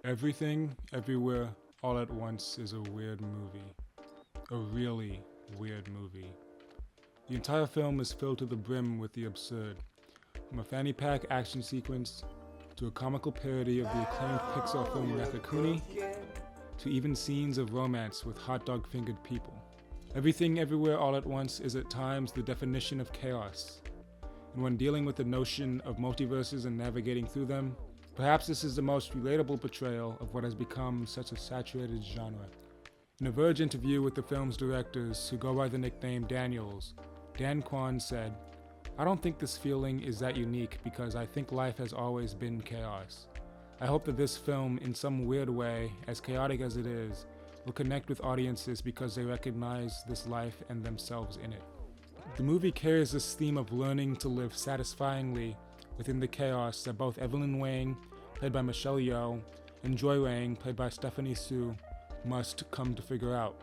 Everything, Everywhere, All at Once is a weird movie. A really weird movie. The entire film is filled to the brim with the absurd. From a fanny pack action sequence, to a comical parody of the acclaimed Pixar film Ratatouille, to even scenes of romance with hot dog fingered people. Everything, Everywhere, All at Once is at times the definition of chaos. And when dealing with the notion of multiverses and navigating through them, perhaps this is the most relatable portrayal of what has become such a saturated genre. In a Verge interview with the film's directors, who go by the nickname Daniels, Dan Kwan said, "I don't think this feeling is that unique because I think life has always been chaos. I hope that this film, in some weird way, as chaotic as it is, will connect with audiences because they recognize this life and themselves in it." The movie carries this theme of learning to live satisfyingly within the chaos that both Evelyn Wang, played by Michelle Yeoh, and Joy Wang, played by Stephanie Hsu, must come to figure out,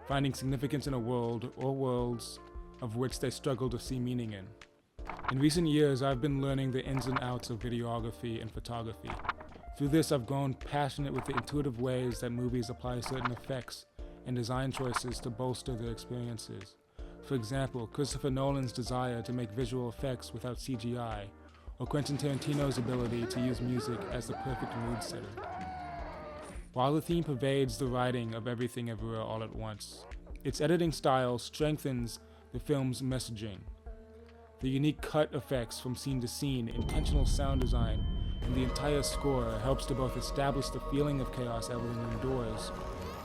finding significance in a world or worlds of which they struggle to see meaning in. In recent years, I've been learning the ins and outs of videography and photography. Through this, I've grown passionate with the intuitive ways that movies apply certain effects and design choices to bolster their experiences. For example, Christopher Nolan's desire to make visual effects without CGI, or Quentin Tarantino's ability to use music as the perfect mood setter. While the theme pervades the writing of Everything Everywhere All at Once, its editing style strengthens the film's messaging. The unique cut effects from scene to scene, intentional sound design, and the entire score helps to both establish the feeling of chaos Evelyn endures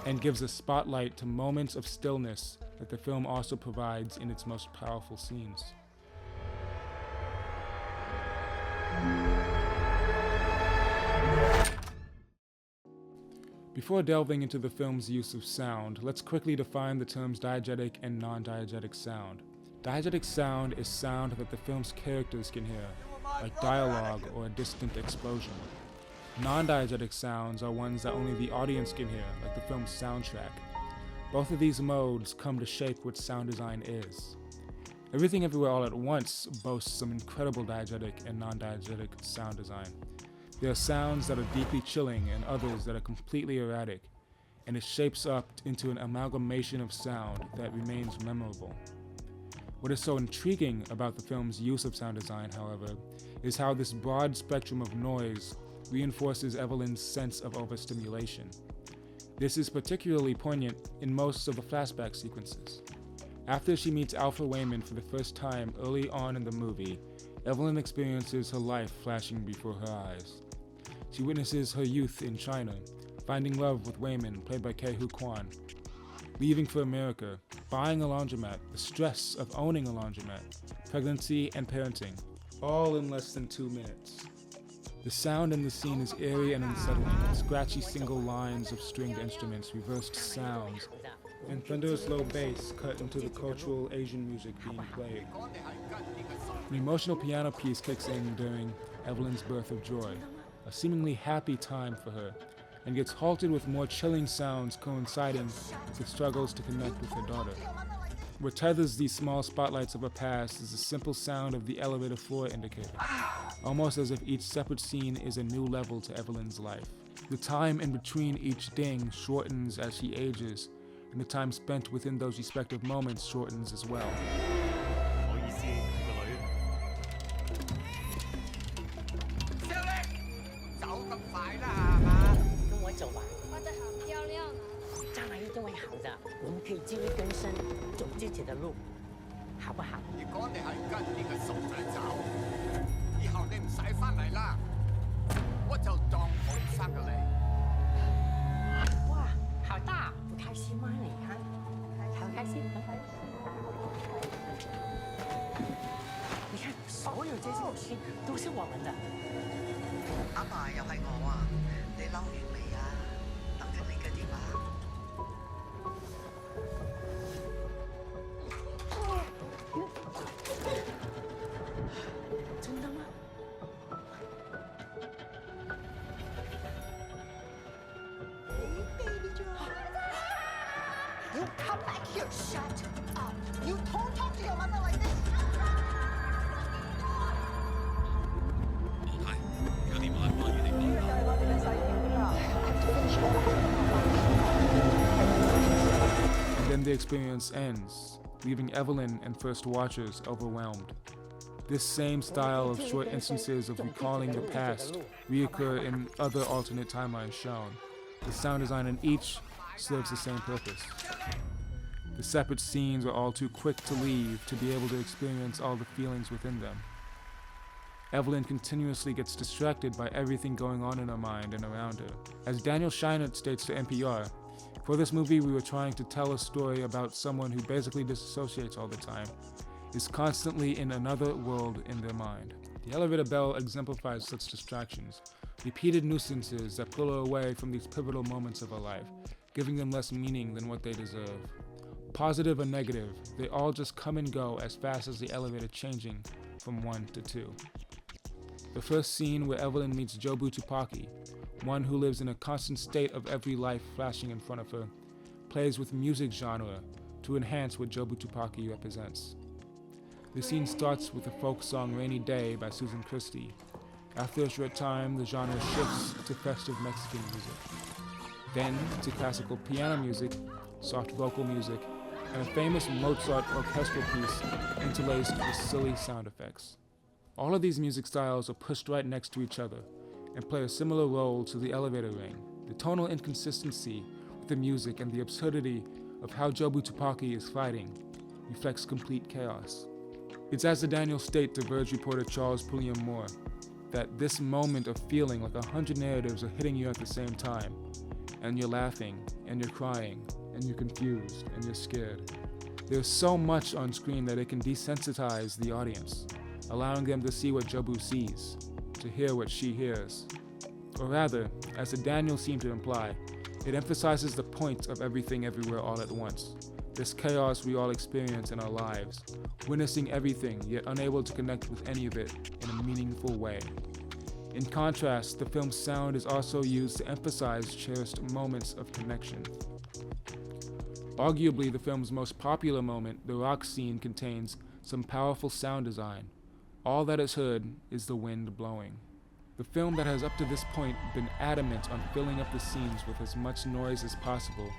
and gives a spotlight to moments of stillness that the film also provides in its most powerful scenes. Before delving into the film's use of sound, let's quickly define the terms diegetic and non-diegetic sound. Diegetic sound is sound that the film's characters can hear, like dialogue or a distant explosion. Non-diegetic sounds are ones that only the audience can hear, like the film's soundtrack. Both of these modes come to shape what sound design is. Everything Everywhere All at Once boasts some incredible diegetic and non-diegetic sound design. There are sounds that are deeply chilling and others that are completely erratic, and it shapes up into an amalgamation of sound that remains memorable. What is so intriguing about the film's use of sound design, however, is how this broad spectrum of noise reinforces Evelyn's sense of overstimulation. This is particularly poignant in most of the flashback sequences. After she meets Alfred Wayman for the first time early on in the movie, Evelyn experiences her life flashing before her eyes. She witnesses her youth in China, finding love with Wayman, played by Ke Huy Quan, leaving for America, buying a laundromat, the stress of owning a laundromat, pregnancy and parenting, all in less than 2 minutes. The sound in the scene is eerie and unsettling, scratchy single lines of stringed instruments, reversed sounds, and thunderous low bass cut into the cultural Asian music being played. An emotional piano piece kicks in during Evelyn's birth of joy, a seemingly happy time for her, and gets halted with more chilling sounds coinciding with struggles to connect with her daughter. What tethers these small spotlights of her past is the simple sound of the elevator floor indicator, almost as if each separate scene is a new level to Evelyn's life. The time in between each ding shortens as she ages, and the time spent within those respective moments shortens as well. You come back here, shut up. You don't talk to your mother like this. 王太，有啲乜關於你講？呢個就係我哋嘅洗碗啦。the experience ends, leaving Evelyn and first watchers overwhelmed. This same style of short instances of recalling the past reoccur in other alternate timelines shown. The sound design in each serves the same purpose. The separate scenes are all too quick to leave to be able to experience all the feelings within them. Evelyn continuously gets distracted by everything going on in her mind and around her. As Daniel Scheinert states to NPR, for this movie we were trying to tell a story about someone who basically disassociates all the time, is constantly in another world in their mind. The elevator bell exemplifies such distractions, repeated nuisances that pull her away from these pivotal moments of her life, giving them less meaning than what they deserve. Positive or negative, they all just come and go as fast as the elevator changing from 1 to 2. The first scene where Evelyn meets Jobu Tupaki, one who lives in a constant state of every life flashing in front of her, plays with music genre to enhance what Jobu Tupaki represents. The scene starts with the folk song Rainy Day by Susan Christie. After a short time, the genre shifts to festive Mexican music. Then to classical piano music, soft vocal music, and a famous Mozart orchestral piece interlaced with silly sound effects. All of these music styles are pushed right next to each other and play a similar role to the elevator ring. The tonal inconsistency with the music and the absurdity of how Jobu Tupaki is fighting reflects complete chaos. It's as the Daniel state to Verge reporter Charles Pulliam Moore, that this moment of feeling like 100 narratives are hitting you at the same time, and you're laughing, and you're crying, and you're confused, and you're scared. There's so much on screen that it can desensitize the audience, allowing them to see what Jobu sees, to hear what she hears. Or rather, as the Daniel seemed to imply, it emphasizes the point of everything everywhere all at once. This chaos we all experience in our lives, witnessing everything yet unable to connect with any of it in a meaningful way. In contrast, the film's sound is also used to emphasize cherished moments of connection. Arguably the film's most popular moment, the rock scene, contains some powerful sound design. All that is heard is the wind blowing. The film that has up to this point been adamant on filling up the scenes with as much noise as possible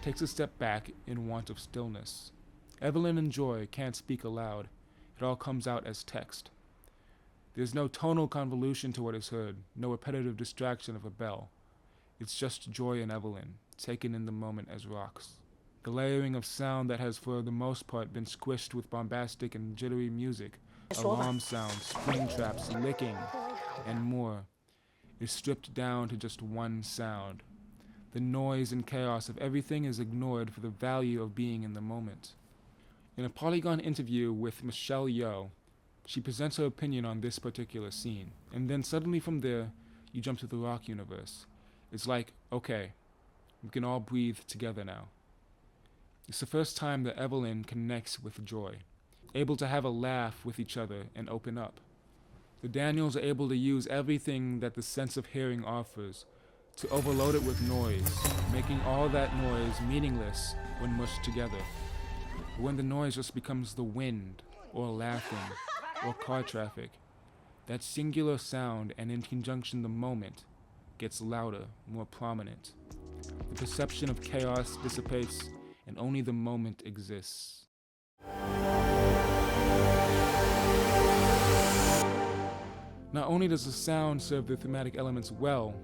takes a step back in want of stillness. Evelyn and Joy can't speak aloud. It all comes out as text. There's no tonal convolution to what is heard, no repetitive distraction of a bell. It's just Joy and Evelyn, taken in the moment as rocks. The layering of sound that has for the most part been squished with bombastic and jittery music, alarm sounds, spring traps, licking, and more, is stripped down to just one sound. The noise and chaos of everything is ignored for the value of being in the moment. In a Polygon interview with Michelle Yeoh, she presents her opinion on this particular scene, and then suddenly from there, you jump to the rock universe. It's like, okay, we can all breathe together now. It's the first time that Evelyn connects with Joy, able to have a laugh with each other and open up. The Daniels are able to use everything that the sense of hearing offers to overload it with noise, making all that noise meaningless when mushed together. But when the noise just becomes the wind, or laughing, or car traffic, that singular sound and in conjunction the moment gets louder, more prominent. The perception of chaos dissipates and only the moment exists. Not only does the sound serve the thematic elements well,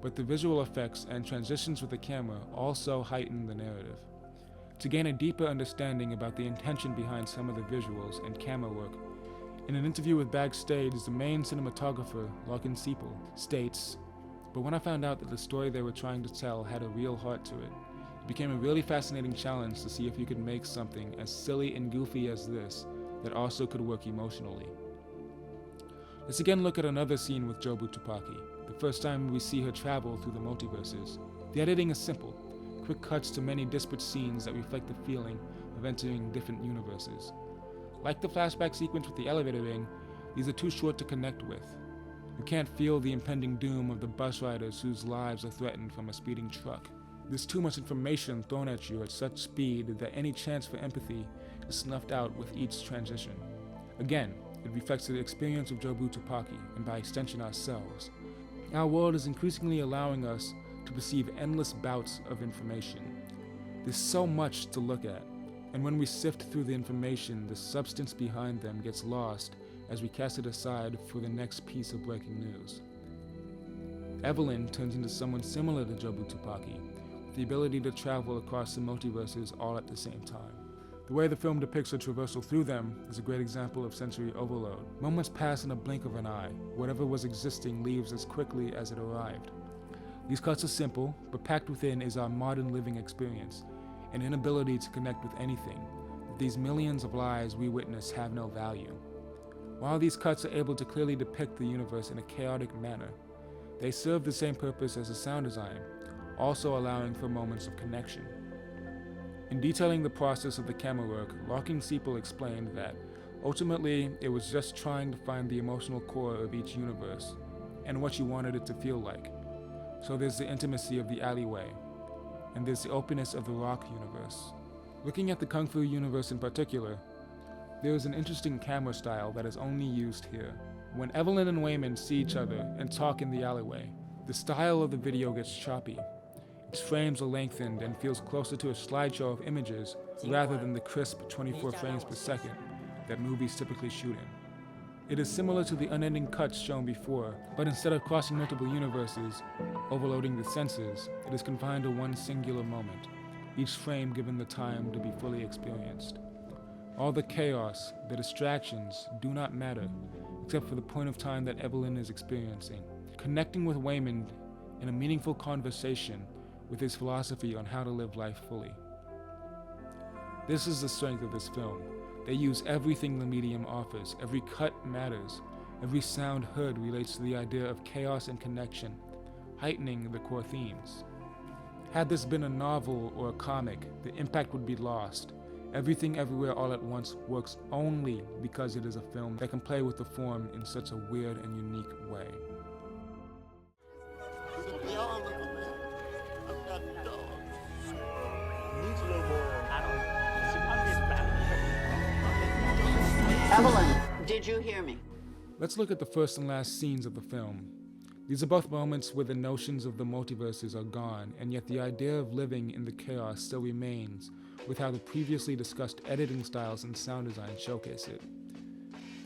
but the visual effects and transitions with the camera also heighten the narrative. To gain a deeper understanding about the intention behind some of the visuals and camera work, in an interview with Backstage, the main cinematographer, Larkin Siepel, states, "But when I found out that the story they were trying to tell had a real heart to it, it became a really fascinating challenge to see if you could make something as silly and goofy as this that also could work emotionally." Let's again look at another scene with Jobu Tupaki, the first time we see her travel through the multiverses. The editing is simple, quick cuts to many disparate scenes that reflect the feeling of entering different universes. Like the flashback sequence with the elevator ring, these are too short to connect with. You can't feel the impending doom of the bus riders whose lives are threatened from a speeding truck. There's too much information thrown at you at such speed that any chance for empathy is snuffed out with each transition. Again, it reflects the experience of Jobu Tupaki, and by extension ourselves. Our world is increasingly allowing us to perceive endless bouts of information. There's so much to look at, And when we sift through the information, the substance behind them gets lost as we cast it aside for the next piece of breaking news. Evelyn turns into someone similar to Jobu Tupaki, with the ability to travel across the multiverses all at the same time. The way the film depicts her traversal through them is a great example of sensory overload. Moments pass in a blink of an eye. Whatever was existing leaves as quickly as it arrived. These cuts are simple, but packed within is our modern living experience, an inability to connect with anything, that these millions of lives we witness have no value. While these cuts are able to clearly depict the universe in a chaotic manner, they serve the same purpose as the sound design, also allowing for moments of connection. In detailing the process of the camera work, Larkin Sepel explained that, ultimately, it was just trying to find the emotional core of each universe, and what you wanted it to feel like. So there's the intimacy of the alleyway, and there's the openness of the rock universe. Looking at the Kung Fu universe in particular, there is an interesting camera style that is only used here. When Evelyn and Waymond see each other and talk in the alleyway, the style of the video gets choppy. Its frames are lengthened and feels closer to a slideshow of images rather than the crisp 24 frames per second that movies typically shoot in. It is similar to the unending cuts shown before, but instead of crossing multiple universes, overloading the senses, it is confined to one singular moment, each frame given the time to be fully experienced. All the chaos, the distractions, do not matter, except for the point of time that Evelyn is experiencing. Connecting with Waymond in a meaningful conversation with his philosophy on how to live life fully. This is the strength of this film. They use everything the medium offers. Every cut matters. Every sound heard relates to the idea of chaos and connection, heightening the core themes. Had this been a novel or a comic, the impact would be lost. Everything Everywhere All at Once works only because it is a film that can play with the form in such a weird and unique way. Evelyn, did you hear me? Let's look at the first and last scenes of the film. These are both moments where the notions of the multiverses are gone, and yet the idea of living in the chaos still remains, with how the previously discussed editing styles and sound design showcase it.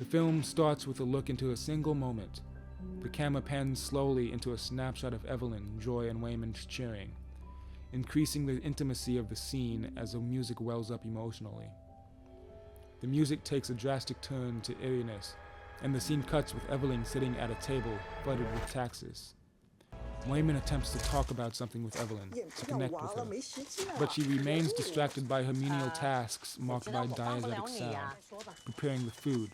The film starts with a look into a single moment. The camera pans slowly into a snapshot of Evelyn, Joy, and Waymond cheering, increasing the intimacy of the scene as the music wells up emotionally. The music takes a drastic turn to eeriness, and the scene cuts with Evelyn sitting at a table flooded with taxes. Waymond attempts to talk about something with Evelyn, to connect with her, but she remains distracted by her menial tasks marked by diegetic sound, preparing the food,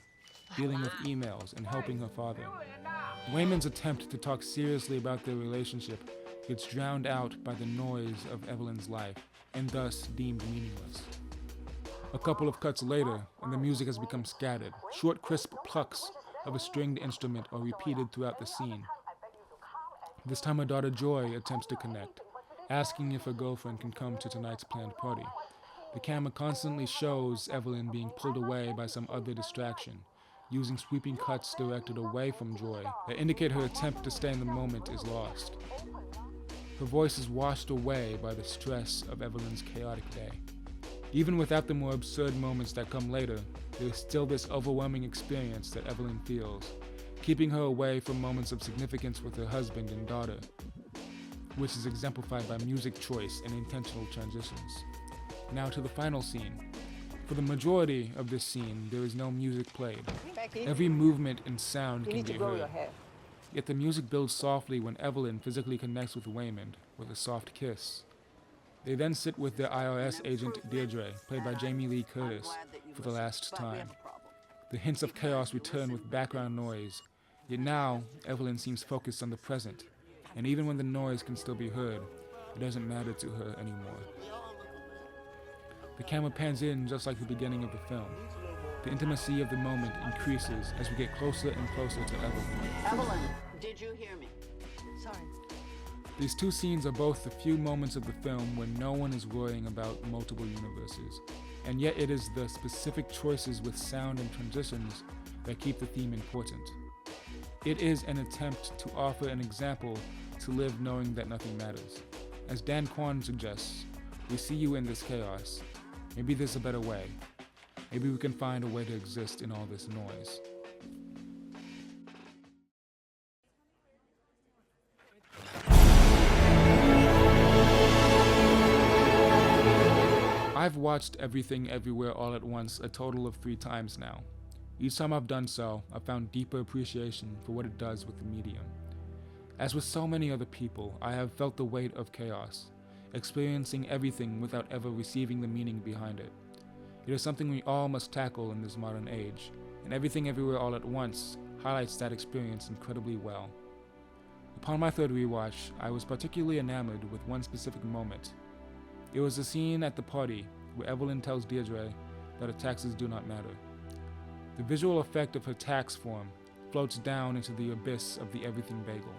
dealing with emails, and helping her father. Waymond's attempt to talk seriously about their relationship gets drowned out by the noise of Evelyn's life, and thus deemed meaningless. A couple of cuts later, and the music has become scattered. Short, crisp plucks of a stringed instrument are repeated throughout the scene. This time her daughter Joy attempts to connect, asking if her girlfriend can come to tonight's planned party. The camera constantly shows Evelyn being pulled away by some other distraction, using sweeping cuts directed away from Joy that indicate her attempt to stay in the moment is lost. Her voice is washed away by the stress of Evelyn's chaotic day. Even without the more absurd moments that come later, there is still this overwhelming experience that Evelyn feels, keeping her away from moments of significance with her husband and daughter, which is exemplified by music choice and intentional transitions. Now to the final scene. For the majority of this scene, there is no music played. Every movement and sound can be heard. Yet the music builds softly when Evelyn physically connects with Waymond with a soft kiss. They then sit with their IRS agent Deirdre, played by Jamie Lee Curtis, for the last time. The hints of chaos return with background noise, yet now Evelyn seems focused on the present, and even when the noise can still be heard, it doesn't matter to her anymore. The camera pans in just like the beginning of the film. The intimacy of the moment increases as we get closer and closer to Evelyn. Evelyn, did you hear me? Sorry. These two scenes are both the few moments of the film when no one is worrying about multiple universes, and yet it is the specific choices with sound and transitions that keep the theme important. It is an attempt to offer an example to live knowing that nothing matters. As Dan Kwan suggests, we see you in this chaos. Maybe there's a better way. Maybe we can find a way to exist in all this noise. I've watched Everything Everywhere All at Once a total of 3 times now. Each time I've done so, I've found deeper appreciation for what it does with the medium. As with so many other people, I have felt the weight of chaos, experiencing everything without ever receiving the meaning behind it. It is something we all must tackle in this modern age, and Everything Everywhere All at Once highlights that experience incredibly well. Upon my third rewatch, I was particularly enamored with one specific moment. It was the scene at the party where Evelyn tells Deirdre that her taxes do not matter. The visual effect of her tax form floats down into the abyss of the everything bagel.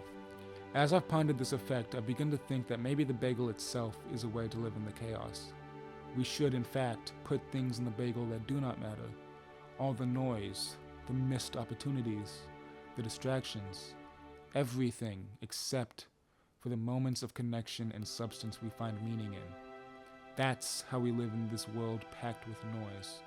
As I've pondered this effect, I've begun to think that maybe the bagel itself is a way to live in the chaos. We should, in fact, put things in the bagel that do not matter. All the noise, the missed opportunities, the distractions, everything except for the moments of connection and substance we find meaning in. That's how we live in this world packed with noise.